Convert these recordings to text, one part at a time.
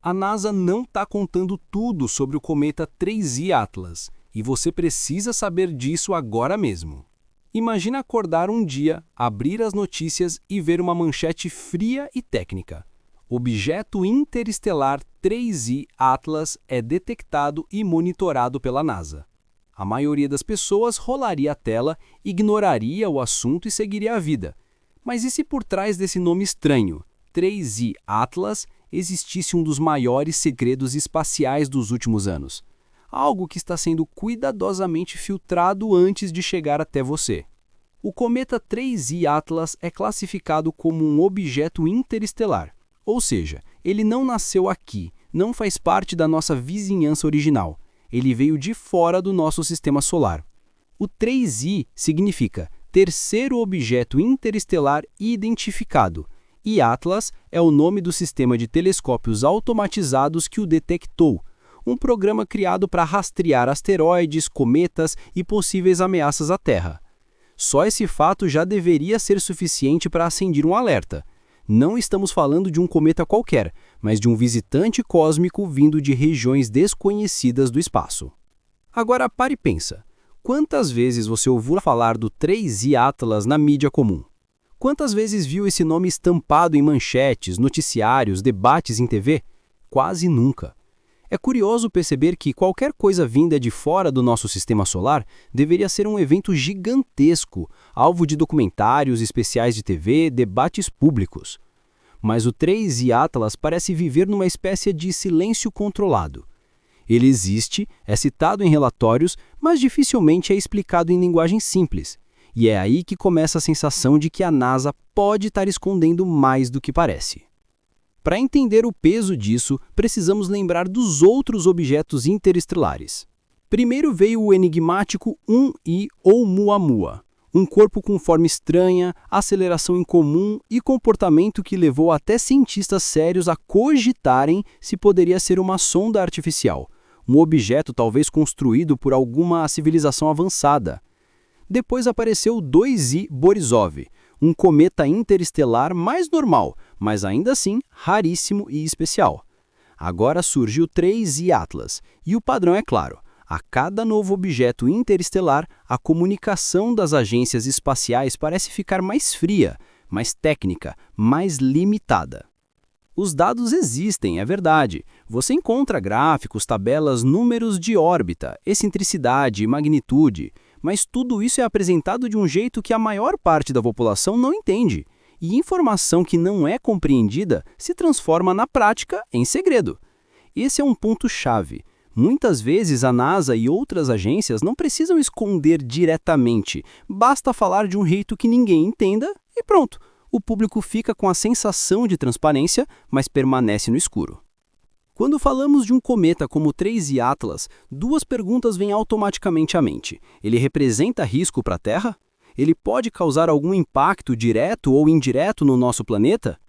A NASA não está contando tudo sobre o cometa 3I Atlas, e você precisa saber disso agora mesmo. Imagina acordar um dia, abrir as notícias e ver uma manchete fria e técnica. Objeto interestelar 3I Atlas é detectado e monitorado pela NASA. A maioria das pessoas rolaria a tela, ignoraria o assunto e seguiria a vida. Mas e se por trás desse nome estranho, 3I Atlas, existisse um dos maiores segredos espaciais dos últimos anos? Algo que está sendo cuidadosamente filtrado antes de chegar até você. O cometa 3I Atlas é classificado como um objeto interestelar, ou seja, ele não nasceu aqui, não faz parte da nossa vizinhança original. Ele veio de fora do nosso sistema solar. O 3I significa terceiro objeto interestelar identificado, e Atlas é o nome do sistema de telescópios automatizados que o detectou, um programa criado para rastrear asteroides, cometas e possíveis ameaças à Terra. Só esse fato já deveria ser suficiente para acender um alerta. Não estamos falando de um cometa qualquer, mas de um visitante cósmico vindo de regiões desconhecidas do espaço. Agora pare e pensa. Quantas vezes você ouviu falar do 3I Atlas na mídia comum? Quantas vezes viu esse nome estampado em manchetes, noticiários, debates em TV? Quase nunca. É curioso perceber que qualquer coisa vinda de fora do nosso sistema solar deveria ser um evento gigantesco, alvo de documentários, especiais de TV, debates públicos. Mas o 3I Atlas parece viver numa espécie de silêncio controlado. Ele existe, é citado em relatórios, mas dificilmente é explicado em linguagem simples. E é aí que começa a sensação de que a NASA pode estar escondendo mais do que parece. Para entender o peso disso, precisamos lembrar dos outros objetos interestelares. Primeiro veio o enigmático 1I Oumuamua, um corpo com forma estranha, aceleração incomum e comportamento que levou até cientistas sérios a cogitarem se poderia ser uma sonda artificial, um objeto talvez construído por alguma civilização avançada. Depois apareceu o 2I Borisov, um cometa interestelar mais normal, mas ainda assim raríssimo e especial. Agora surge o 3I Atlas, e o padrão é claro. A cada novo objeto interestelar, a comunicação das agências espaciais parece ficar mais fria, mais técnica, mais limitada. Os dados existem, é verdade. Você encontra gráficos, tabelas, números de órbita, excentricidade, magnitude, mas tudo isso é apresentado de um jeito que a maior parte da população não entende. E informação que não é compreendida se transforma na prática em segredo. Esse é um ponto-chave. Muitas vezes a NASA e outras agências não precisam esconder diretamente, basta falar de um jeito que ninguém entenda e pronto. O público fica com a sensação de transparência, mas permanece no escuro. Quando falamos de um cometa como o 3I Atlas, duas perguntas vêm automaticamente à mente. Ele representa risco para a Terra? Ele pode causar algum impacto direto ou indireto no nosso planeta?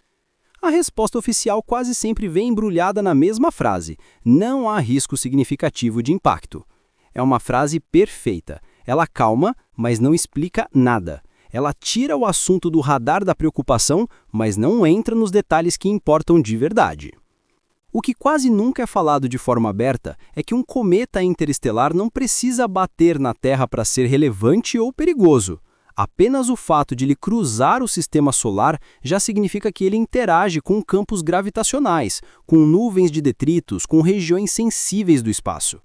A resposta oficial quase sempre vem embrulhada na mesma frase: não há risco significativo de impacto. É uma frase perfeita. Ela calma, mas não explica nada. Ela tira o assunto do radar da preocupação, mas não entra nos detalhes que importam de verdade. O que quase nunca é falado de forma aberta é que um cometa interestelar não precisa bater na Terra para ser relevante ou perigoso. Apenas o fato de ele cruzar o sistema solar já significa que ele interage com campos gravitacionais, com nuvens de detritos, com regiões sensíveis do espaço.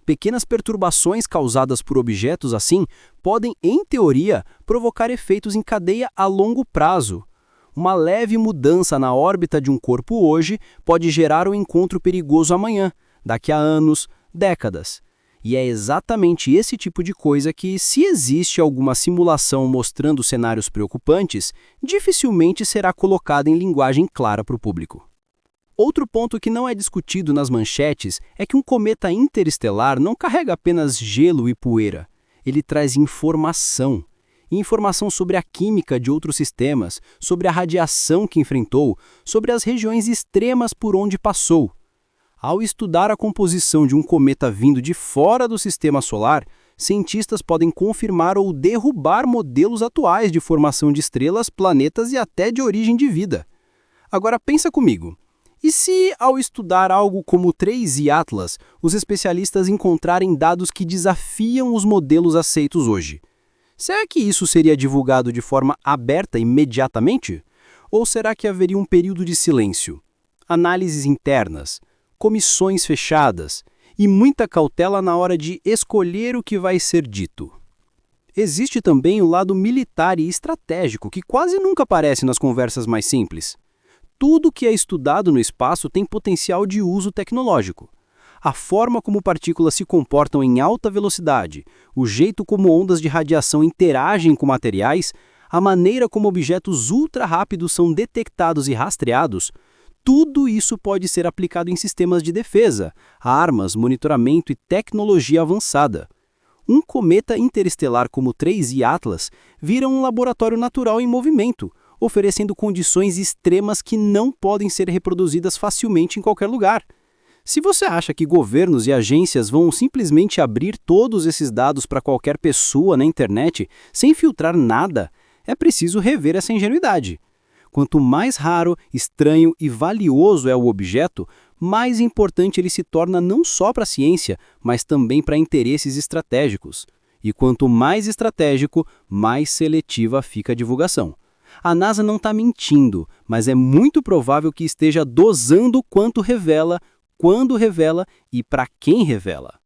Pequenas perturbações causadas por objetos assim podem, em teoria, provocar efeitos em cadeia a longo prazo. Uma leve mudança na órbita de um corpo hoje pode gerar um encontro perigoso amanhã, daqui a anos, décadas. E é exatamente esse tipo de coisa que, se existe alguma simulação mostrando cenários preocupantes, dificilmente será colocada em linguagem clara para o público. Outro ponto que não é discutido nas manchetes é que um cometa interestelar não carrega apenas gelo e poeira. Ele traz informação. Informação sobre a química de outros sistemas, sobre a radiação que enfrentou, sobre as regiões extremas por onde passou. Ao estudar a composição de um cometa vindo de fora do sistema solar, cientistas podem confirmar ou derrubar modelos atuais de formação de estrelas, planetas e até de origem de vida. Agora pensa comigo. E se, ao estudar algo como o 3i Atlas, os especialistas encontrarem dados que desafiam os modelos aceitos hoje? Será que isso seria divulgado de forma aberta imediatamente? Ou será que haveria um período de silêncio? Análises internas, comissões fechadas e muita cautela na hora de escolher o que vai ser dito. Existe também o lado militar e estratégico, que quase nunca aparece nas conversas mais simples. Tudo que é estudado no espaço tem potencial de uso tecnológico. A forma como partículas se comportam em alta velocidade, o jeito como ondas de radiação interagem com materiais, a maneira como objetos ultra rápidos são detectados e rastreados, tudo isso pode ser aplicado em sistemas de defesa, armas, monitoramento e tecnologia avançada. Um cometa interestelar como o 3i Atlas vira um laboratório natural em movimento, oferecendo condições extremas que não podem ser reproduzidas facilmente em qualquer lugar. Se você acha que governos e agências vão simplesmente abrir todos esses dados para qualquer pessoa na internet sem filtrar nada, é preciso rever essa ingenuidade. Quanto mais raro, estranho e valioso é o objeto, mais importante ele se torna não só para a ciência, mas também para interesses estratégicos. E quanto mais estratégico, mais seletiva fica a divulgação. A NASA não está mentindo, mas é muito provável que esteja dosando quanto revela, quando revela e para quem revela.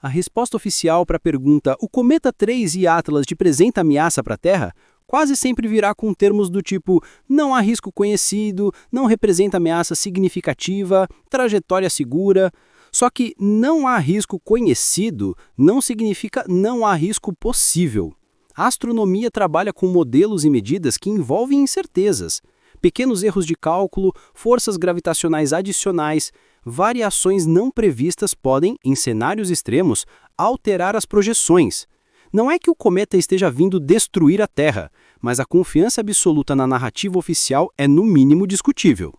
A resposta oficial para a pergunta "O cometa 3i Atlas representa ameaça para a Terra?" quase sempre virá com termos do tipo "não há risco conhecido", "não representa ameaça significativa", "trajetória segura". Só que "não há risco conhecido" não significa "não há risco possível". A astronomia trabalha com modelos e medidas que envolvem incertezas. Pequenos erros de cálculo, forças gravitacionais adicionais, variações não previstas podem, em cenários extremos, alterar as projeções. Não é que o cometa esteja vindo destruir a Terra, mas a confiança absoluta na narrativa oficial é no mínimo discutível.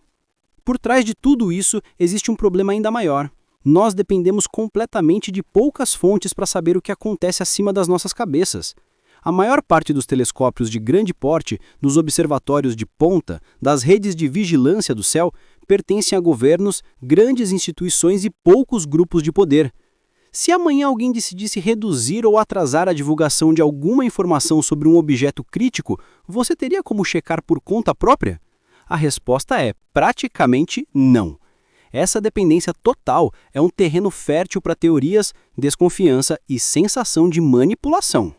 Por trás de tudo isso, existe um problema ainda maior. Nós dependemos completamente de poucas fontes para saber o que acontece acima das nossas cabeças. A maior parte dos telescópios de grande porte, nos observatórios de ponta, das redes de vigilância do céu, pertencem a governos, grandes instituições e poucos grupos de poder. Se amanhã alguém decidisse reduzir ou atrasar a divulgação de alguma informação sobre um objeto crítico, você teria como checar por conta própria? A resposta é praticamente não. Essa dependência total é um terreno fértil para teorias, desconfiança e sensação de manipulação.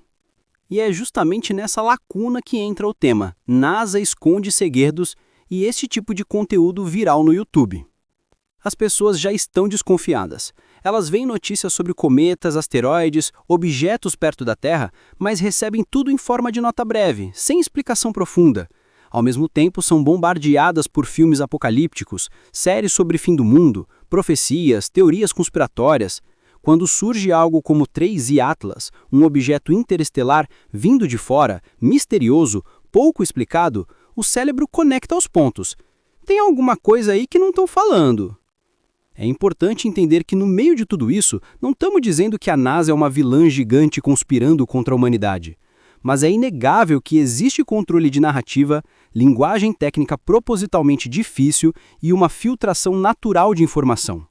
E é justamente nessa lacuna que entra o tema NASA esconde segredos e esse tipo de conteúdo viral no YouTube. As pessoas já estão desconfiadas. Elas veem notícias sobre cometas, asteroides, objetos perto da Terra, mas recebem tudo em forma de nota breve, sem explicação profunda. Ao mesmo tempo, são bombardeadas por filmes apocalípticos, séries sobre fim do mundo, profecias, teorias conspiratórias. Quando surge algo como 3i Atlas, um objeto interestelar vindo de fora, misterioso, pouco explicado, o cérebro conecta os pontos. Tem alguma coisa aí que não estão falando. É importante entender que no meio de tudo isso, não estamos dizendo que a NASA é uma vilã gigante conspirando contra a humanidade. Mas é inegável que existe controle de narrativa, linguagem técnica propositalmente difícil e uma filtração natural de informação.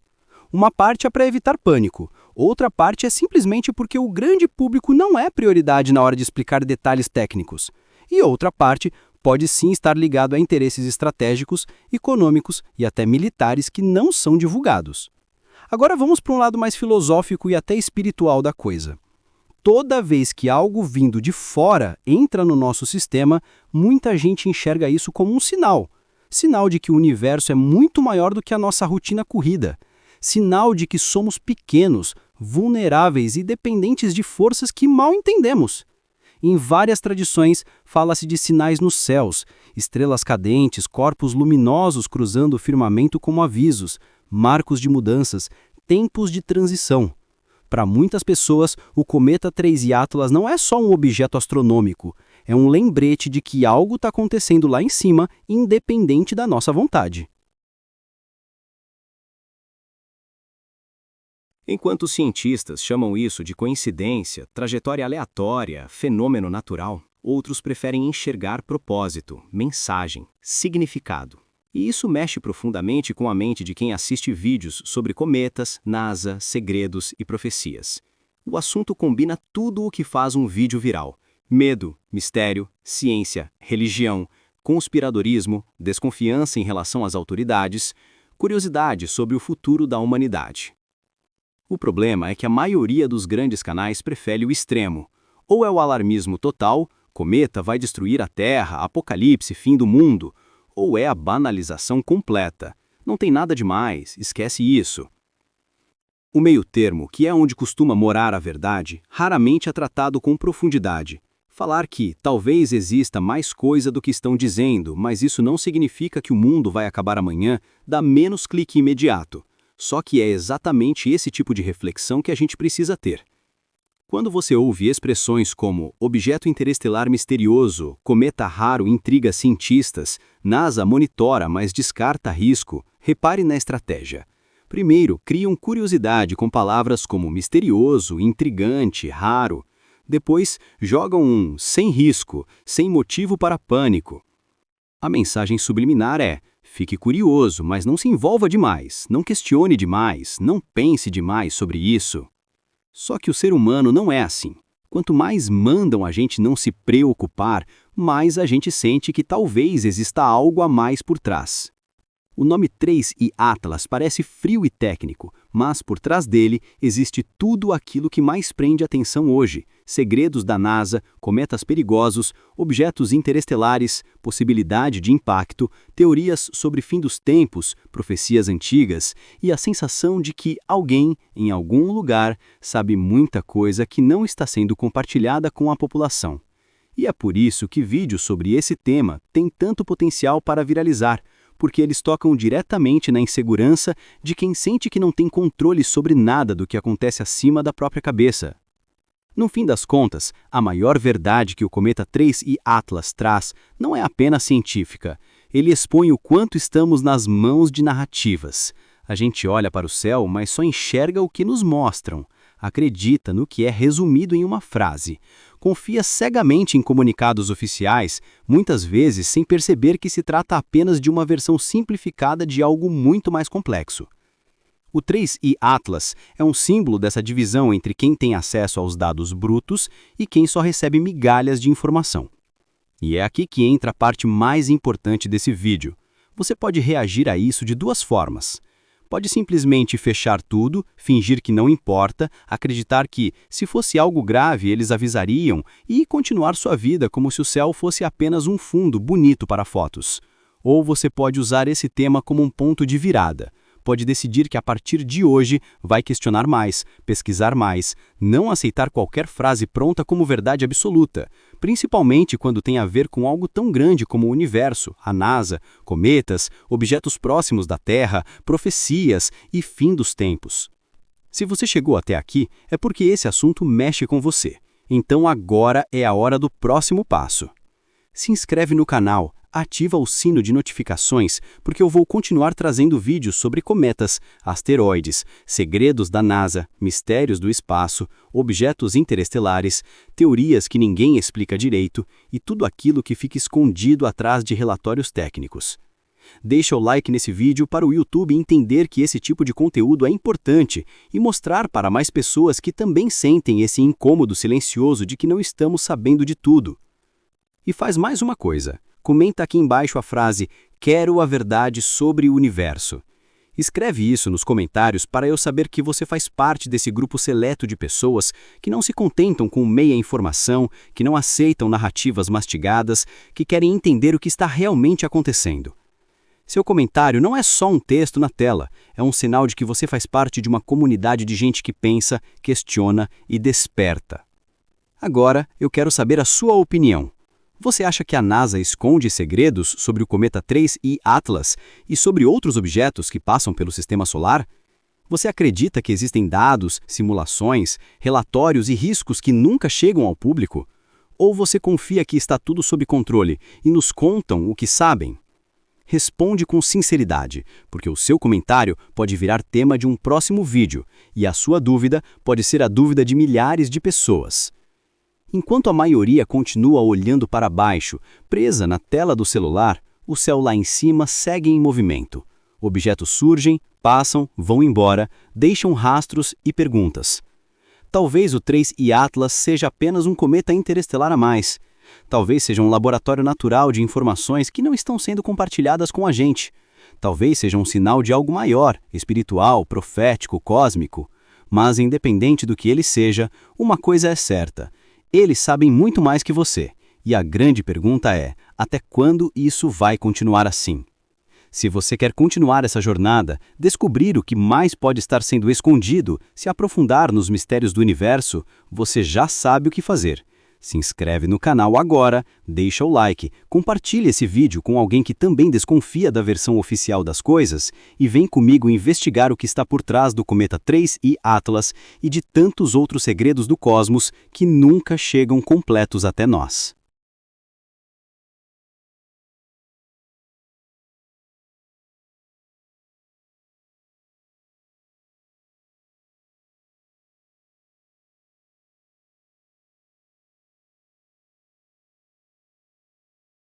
Uma parte é para evitar pânico, outra parte é simplesmente porque o grande público não é prioridade na hora de explicar detalhes técnicos. E outra parte pode sim estar ligado a interesses estratégicos, econômicos e até militares que não são divulgados. Agora vamos para um lado mais filosófico e até espiritual da coisa. Toda vez que algo vindo de fora entra no nosso sistema, muita gente enxerga isso como um sinal. Sinal de que o universo é muito maior do que a nossa rotina corrida. Sinal de que somos pequenos, vulneráveis e dependentes de forças que mal entendemos. Em várias tradições, fala-se de sinais nos céus, estrelas cadentes, corpos luminosos cruzando o firmamento como avisos, marcos de mudanças, tempos de transição. Para muitas pessoas, o cometa 3i Atlas não é só um objeto astronômico, é um lembrete de que algo está acontecendo lá em cima, independente da nossa vontade. Enquanto os cientistas chamam isso de coincidência, trajetória aleatória, fenômeno natural, outros preferem enxergar propósito, mensagem, significado. E isso mexe profundamente com a mente de quem assiste vídeos sobre cometas, NASA, segredos e profecias. O assunto combina tudo o que faz um vídeo viral: medo, mistério, ciência, religião, conspiradorismo, desconfiança em relação às autoridades, curiosidade sobre o futuro da humanidade. O problema é que a maioria dos grandes canais prefere o extremo. Ou é o alarmismo total, cometa vai destruir a Terra, apocalipse, fim do mundo, ou é a banalização completa. Não tem nada demais, esquece isso. O meio-termo, que é onde costuma morar a verdade, raramente é tratado com profundidade. Falar que talvez exista mais coisa do que estão dizendo, mas isso não significa que o mundo vai acabar amanhã, dá menos clique imediato. Só que é exatamente esse tipo de reflexão que a gente precisa ter. Quando você ouve expressões como objeto interestelar misterioso, cometa raro intriga cientistas, NASA monitora, mas descarta risco, repare na estratégia. Primeiro, criam curiosidade com palavras como misterioso, intrigante, raro. Depois, jogam um sem risco, sem motivo para pânico. A mensagem subliminar é: fique curioso, mas não se envolva demais, não questione demais, não pense demais sobre isso. Só que o ser humano não é assim. Quanto mais mandam a gente não se preocupar, mais a gente sente que talvez exista algo a mais por trás. O nome 3i Atlas parece frio e técnico, mas por trás dele existe tudo aquilo que mais prende atenção hoje: segredos da NASA, cometas perigosos, objetos interestelares, possibilidade de impacto, teorias sobre fim dos tempos, profecias antigas e a sensação de que alguém, em algum lugar, sabe muita coisa que não está sendo compartilhada com a população. E é por isso que vídeos sobre esse tema têm tanto potencial para viralizar, porque eles tocam diretamente na insegurança de quem sente que não tem controle sobre nada do que acontece acima da própria cabeça. No fim das contas, a maior verdade que o cometa 3i Atlas traz não é apenas científica. Ele expõe o quanto estamos nas mãos de narrativas. A gente olha para o céu, mas só enxerga o que nos mostram. Acredita no que é resumido em uma frase. Confia cegamente em comunicados oficiais, muitas vezes sem perceber que se trata apenas de uma versão simplificada de algo muito mais complexo. O 3i Atlas é um símbolo dessa divisão entre quem tem acesso aos dados brutos e quem só recebe migalhas de informação. E é aqui que entra a parte mais importante desse vídeo. Você pode reagir a isso de duas formas. Pode simplesmente fechar tudo, fingir que não importa, acreditar que, se fosse algo grave, eles avisariam e continuar sua vida como se o céu fosse apenas um fundo bonito para fotos. Ou você pode usar esse tema como um ponto de virada. Pode decidir que a partir de hoje vai questionar mais, pesquisar mais, não aceitar qualquer frase pronta como verdade absoluta, principalmente quando tem a ver com algo tão grande como o universo, a NASA, cometas, objetos próximos da Terra, profecias e fim dos tempos. Se você chegou até aqui, é porque esse assunto mexe com você. Então agora é a hora do próximo passo. Se inscreve no canal, ativa o sino de notificações, porque eu vou continuar trazendo vídeos sobre cometas, asteroides, segredos da NASA, mistérios do espaço, objetos interestelares, teorias que ninguém explica direito e tudo aquilo que fica escondido atrás de relatórios técnicos. Deixa o like nesse vídeo para o YouTube entender que esse tipo de conteúdo é importante e mostrar para mais pessoas que também sentem esse incômodo silencioso de que não estamos sabendo de tudo. E faz mais uma coisa. Comenta aqui embaixo a frase "Quero a verdade sobre o universo". Escreve isso nos comentários para eu saber que você faz parte desse grupo seleto de pessoas que não se contentam com meia informação, que não aceitam narrativas mastigadas, que querem entender o que está realmente acontecendo. Seu comentário não é só um texto na tela, é um sinal de que você faz parte de uma comunidade de gente que pensa, questiona e desperta. Agora, eu quero saber a sua opinião. Você acha que a NASA esconde segredos sobre o cometa 3i Atlas e sobre outros objetos que passam pelo sistema solar? Você acredita que existem dados, simulações, relatórios e riscos que nunca chegam ao público? Ou você confia que está tudo sob controle e nos contam o que sabem? Responde com sinceridade, porque o seu comentário pode virar tema de um próximo vídeo e a sua dúvida pode ser a dúvida de milhares de pessoas. Enquanto a maioria continua olhando para baixo, presa na tela do celular, O céu lá em cima segue em movimento. Objetos surgem, passam, vão embora, deixam rastros e perguntas. Talvez o 3I Atlas seja apenas um cometa interestelar a mais. Talvez seja um laboratório natural de informações que não estão sendo compartilhadas com a gente. Talvez seja um sinal de algo maior, espiritual, profético, cósmico. Mas, independente do que ele seja, uma coisa é certa. Eles sabem muito mais que você. E a grande pergunta é, até quando isso vai continuar assim? Se você quer continuar essa jornada, descobrir o que mais pode estar sendo escondido, se aprofundar nos mistérios do universo, você já sabe o que fazer. Se inscreve no canal agora, deixa o like, compartilhe esse vídeo com alguém que também desconfia da versão oficial das coisas e vem comigo investigar o que está por trás do cometa 3I Atlas e de tantos outros segredos do cosmos que nunca chegam completos até nós.